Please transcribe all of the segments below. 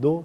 2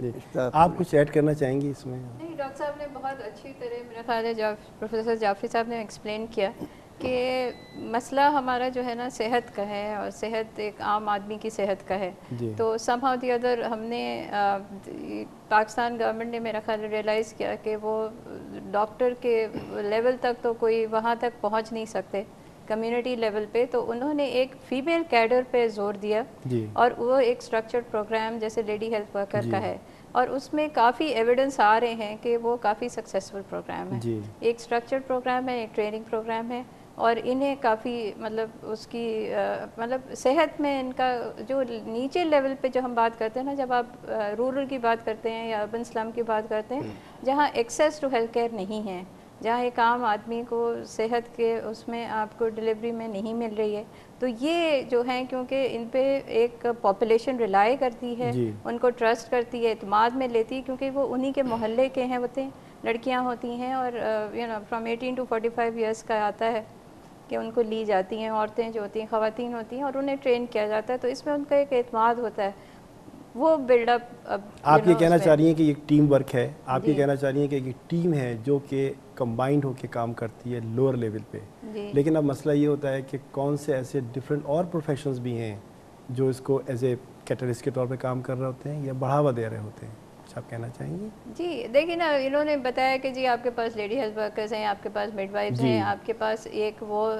جی آپ کچھ ایڈ کرنا چاہیں گی اس میں؟ نہیں، ڈاکٹر صاحب نے بہت اچھی طرح میرا خیال ہے پروفیسر جعفری صاحب نے ایکسپلین کیا کہ مسئلہ ہمارا جو ہے نا صحت کا ہے، اور صحت ایک عام آدمی کی صحت کا ہے. تو سم ہاؤ دی ادر ہم نے پاکستان گورنمنٹ نے میرا خیال ریئلائز کیا کہ وہ ڈاکٹر کے لیول تک تو کوئی وہاں تک پہنچ نہیں سکتے کمیونٹی لیول پہ، تو انہوں نے ایک فیمیل کیڈر پہ زور دیا، اور وہ ایک اسٹرکچرڈ پروگرام جیسے لیڈی ہیلتھ ورکر کا ہے، اور اس میں کافی ایویڈنس آ رہے ہیں کہ وہ کافی سکسیسفل پروگرام ہے. ایک اسٹرکچرڈ پروگرام ہے، ایک ٹریننگ پروگرام ہے، اور انہیں کافی مطلب اس کی مطلب صحت میں ان کا جو نیچے لیول پہ جو ہم بات کرتے ہیں نا، جب آپ رورل کی بات کرتے ہیں یا اربن سلم کی بات کرتے ہیں، جہاں ایکسیس ٹو ہیلتھ کیئر نہیں ہے، جہاں ایک عام آدمی کو صحت کے اس میں آپ کو ڈلیوری میں نہیں مل رہی ہے، تو یہ جو ہیں کیونکہ ان پہ ایک پاپولیشن ریلائی کرتی ہے، ان کو ٹرسٹ کرتی ہے، اعتماد میں لیتی ہے، کیونکہ وہ انہی کے محلے کے ہیں، ہوتے ہیں لڑکیاں ہوتی ہیں، اور فرام 18 to 45 ایئرس کا آتا ہے کہ ان کو لی جاتی ہیں، عورتیں جو ہوتی ہیں خواتین ہوتی ہیں، اور انہیں ٹرین کیا جاتا ہے، تو اس میں ان کا ایک اعتماد ہوتا ہے، وہ بلڈ اپ. آپ یہ کہنا چاہ رہی ہیں کہ ایک ٹیم ورک ہے، آپ یہ کہنا چاہ رہی ہیں کہ ایک ٹیم ہے جو کہ کمبائنڈ ہو کے کام کرتی ہے لوور لیول پہ، لیکن اب مسئلہ یہ ہوتا ہے کہ کون سے ایسے ڈفرینٹ اور پروفیشنز بھی ہیں جو اس کو ایز اے کیٹلسٹ کے طور پہ کام کر رہے ہوتے ہیں یا بڑھاوا دے رہے ہوتے ہیں، کچھ آپ کہنا چاہیں گی؟ جی دیکھیں نا، انہوں نے بتایا کہ جی آپ کے پاس لیڈی ہیلتھ ورکرز ہیں، آپ کے پاس مڈ وائفز ہیں، آپ کے پاس ایک وہ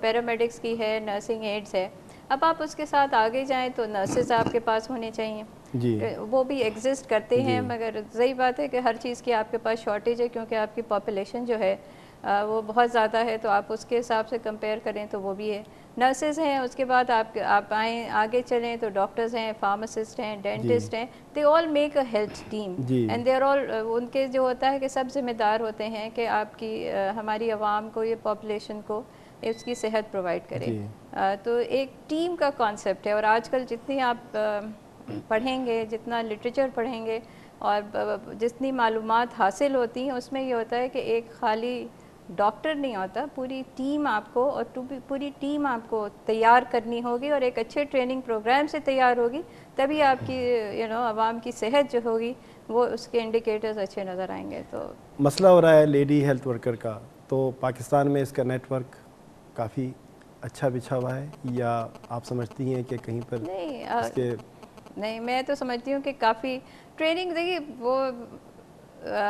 پیرامیڈکس کی ہے، نرسنگ ایڈز ہے. اب آپ اس کے ساتھ آگے جائیں تو نرسز آپ کے پاس ہونے چاہیے، وہ بھی ایگزسٹ کرتے ہیں، مگر صحیح بات ہے کہ ہر چیز کی آپ کے پاس شارٹیج ہے، کیونکہ آپ کی پاپولیشن جو ہے وہ بہت زیادہ ہے، تو آپ اس کے حساب سے کمپیئر کریں تو وہ بھی ہے. نرسز ہیں، اس کے بعد آپ آئیں آگے چلیں تو ڈاکٹرز ہیں، فارماسسٹ ہیں، ڈینٹسٹ ہیں، they all make a health team and they are all. ان کے جو ہوتا ہے کہ سب ذمہ دار ہوتے ہیں کہ آپ کی ہماری عوام کو، یہ پاپولیشن کو اس کی صحت پرووائڈ کرے. تو ایک ٹیم کا کانسیپٹ ہے، اور آج کل جتنی آپ پڑھیں گے، جتنا لٹریچر پڑھیں گے، اور جتنی معلومات حاصل ہوتی ہیں، اس میں یہ ہوتا ہے کہ ایک خالی ڈاکٹر نہیں ہوتا، پوری ٹیم آپ کو، اور پوری ٹیم آپ کو تیار کرنی ہوگی، اور ایک اچھے ٹریننگ پروگرام سے تیار ہوگی، تبھی آپ کی عوام کی صحت جو ہوگی وہ اس کے انڈیکیٹرز اچھے نظر آئیں گے. تو مسئلہ ہو رہا ہے لیڈی ہیلتھ ورکر کا، تو پاکستان میں اس کا نیٹ ورک کافی اچھا بچھا ہوا ہے، یا آپ سمجھتی ہیں کہ کہیں پر اس کے؟ نہیں، میں تو سمجھتی ہوں کہ کافی ٹریننگ، دیکھیے وہ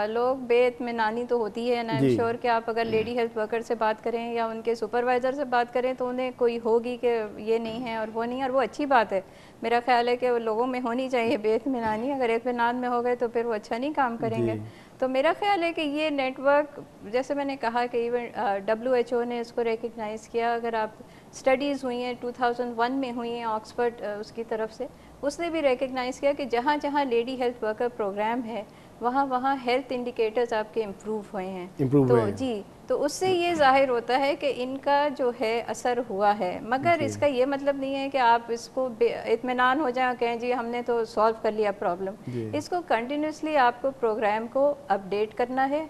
لوگ بے اطمینانی تو ہوتی ہے، آئی ایم شیور کہ آپ اگر لیڈی ہیلتھ ورکر سے بات کریں یا ان کے سپروائزر سے بات کریں تو انہیں کوئی ہوگی کہ یہ نہیں ہے اور وہ نہیں ہے، اور وہ اچھی بات ہے. میرا خیال ہے کہ وہ لوگوں میں ہونی چاہیے بے اطمینانی، اگر اطمینان میں ہو گئے تو پھر وہ اچھا نہیں کام کریں گے. تو میرا خیال ہے کہ یہ نیٹ ورک، جیسے میں نے کہا کہ ایون WHO نے اس کو ریکگنائز کیا. اگر آپ اسٹڈیز ہوئی ہیں 2001 میں ہوئی ہیں آکسفورڈ اس کی طرف سے، اس نے بھی ریکگنائز کیا کہ جہاں جہاں لیڈی ہیلتھ ورکر پروگرام ہے وہاں ہیلتھ انڈیکیٹرز آپ کے امپروو ہوئے ہیں. تو اس سے یہ ظاہر ہوتا ہے کہ ان کا جو ہے اثر ہوا ہے، مگر اس کا یہ مطلب نہیں ہے کہ آپ اس کو اطمینان ہو جائیں اور کہیں جی ہم نے تو سالو کر لیا پرابلم. اس کو کنٹینیوسلی آپ کو پروگرام کو اپڈیٹ کرنا ہے،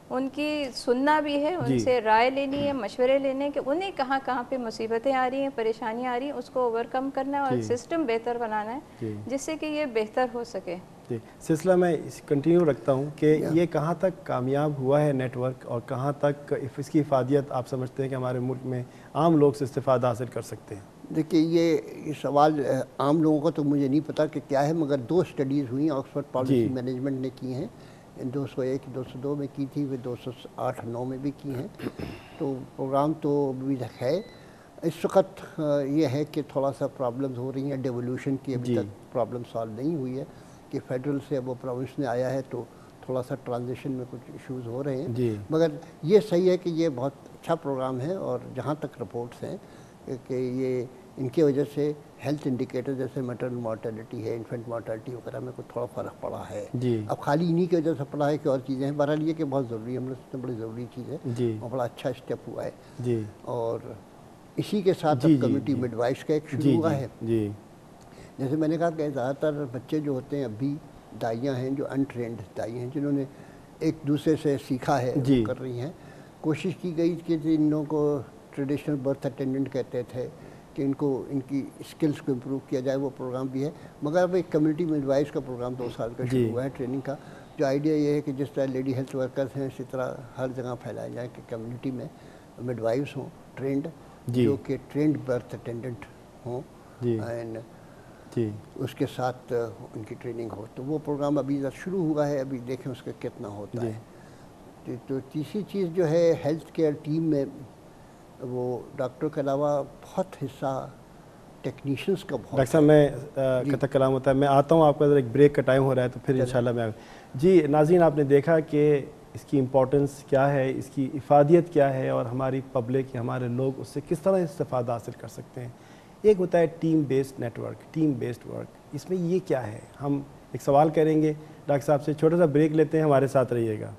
ان کی سننا بھی ہے، ان سے رائے لینی ہے، مشورے لینے کہ انہیں کہاں کہاں پہ مصیبتیں آ رہی ہیں، پریشانیاں آ رہی ہیں، اس کو اوور کم کرنا ہے اور سسٹم بہتر بنانا ہے جس سے کہ یہ بہتر ہو سکے. سلسلہ میں کنٹینیو رکھتا ہوں کہ یہ کہاں تک کامیاب ہوا ہے نیٹ ورک، اور کہاں تک اس کی افادیت آپ سمجھتے ہیں کہ ہمارے ملک میں عام لوگ سے استفادہ حاصل کر سکتے ہیں؟ دیکھیے یہ سوال عام لوگوں کا تو مجھے نہیں پتا کہ کیا ہے، مگر 2 اسٹڈیز ہوئی ہیں آکسفورڈ پالیسی مینجمنٹ نے کی ہیں، 201 202 میں کی تھی، 208-9 میں بھی کی ہیں. تو پروگرام تو بھی ہے. اس وقت یہ ہے کہ تھوڑا سا پرابلمز ہو رہی ہیں ڈیولوشن کی، ابھی تک پرابلم سالو نہیں ہوئی ہے کہ فیڈرل سے اب وہ پروونس میں آیا ہے، تو تھوڑا سا ٹرانزیشن میں کچھ ایشوز ہو رہے ہیں. مگر یہ صحیح ہے کہ یہ بہت اچھا پروگرام ہے، اور جہاں تک رپورٹس ہیں کہ یہ ان کی وجہ سے ہیلتھ انڈیکیٹر جیسے میٹرنل مارٹیلٹی ہے، انفینٹ مارٹیلٹی وغیرہ میں کچھ تھوڑا فرق پڑا ہے. اب خالی انہی کی وجہ سے پڑا ہے کہ اور چیزیں ہیں. بہرحال یہ کہ بہت ضروری ہے، ہم لوگ سے بڑی ضروری چیز ہے اور بڑا اچھا اسٹیپ ہوا ہے. اور اسی کے ساتھ اب کمیونٹی مڈ وائفس کا ایک شروع ہوا ہے. جیسے میں نے کہا کہ زیادہ تر بچے جو ہوتے ہیں اب بھی دائیاں ہیں جو انٹرینڈ دائی ہیں، جنہوں نے ایک دوسرے سے سیکھا ہے، وہ کر رہی ہیں. کوشش کی گئی کہ ان لوگوں کو ٹریڈیشنل برتھ اٹینڈنٹ کہتے تھے کہ ان کو ان کی اسکلس کو امپروو کیا جائے، وہ پروگرام بھی ہے۔ مگر اب ایک کمیونٹی مڈوائز کا پروگرام 2 سال کا شروع ہوا ہے ٹریننگ کا، جو آئیڈیا یہ ہے کہ جس طرح لیڈی ہیلتھ ورکرز ہیں اسی طرح ہر جگہ پھیلایا جائے کہ کمیونٹی میں مڈوائز ہوں ٹرینڈ، جو کہ ٹرینڈ برتھ اٹینڈنٹ ہوں، اینڈ اس کے ساتھ ان کی ٹریننگ ہو۔ تو وہ پروگرام ابھی شروع ہوا ہے، ابھی دیکھیں اس کا کتنا ہوتا ہے۔ تو تیسری چیز جو ہے ہیلتھ کیئر ٹیم میں وہ ڈاکٹر کے علاوہ بہت حصہ ٹیکنیشینس کا بہت۔ ڈاکٹر صاحب میں قطع کلام ہوتا ہے، میں آتا ہوں، آپ کا ذرا ایک بریک کا ٹائم ہو رہا ہے تو پھر انشاءاللہ میں جی ناظرین آپ نے دیکھا کہ اس کی امپورٹنس کیا ہے، اس کی افادیت کیا ہے، اور ہماری پبلک، ہمارے لوگ اس سے کس طرح استفادہ حاصل کر سکتے ہیں۔ ایک ہوتا ہے team based network, team based work, اس میں یہ کیا ہے؟ ہم ایک سوال کریں گے ڈاکٹر صاحب سے، چھوٹا سا بریک لیتے ہیں، ہمارے ساتھ رہیے گا۔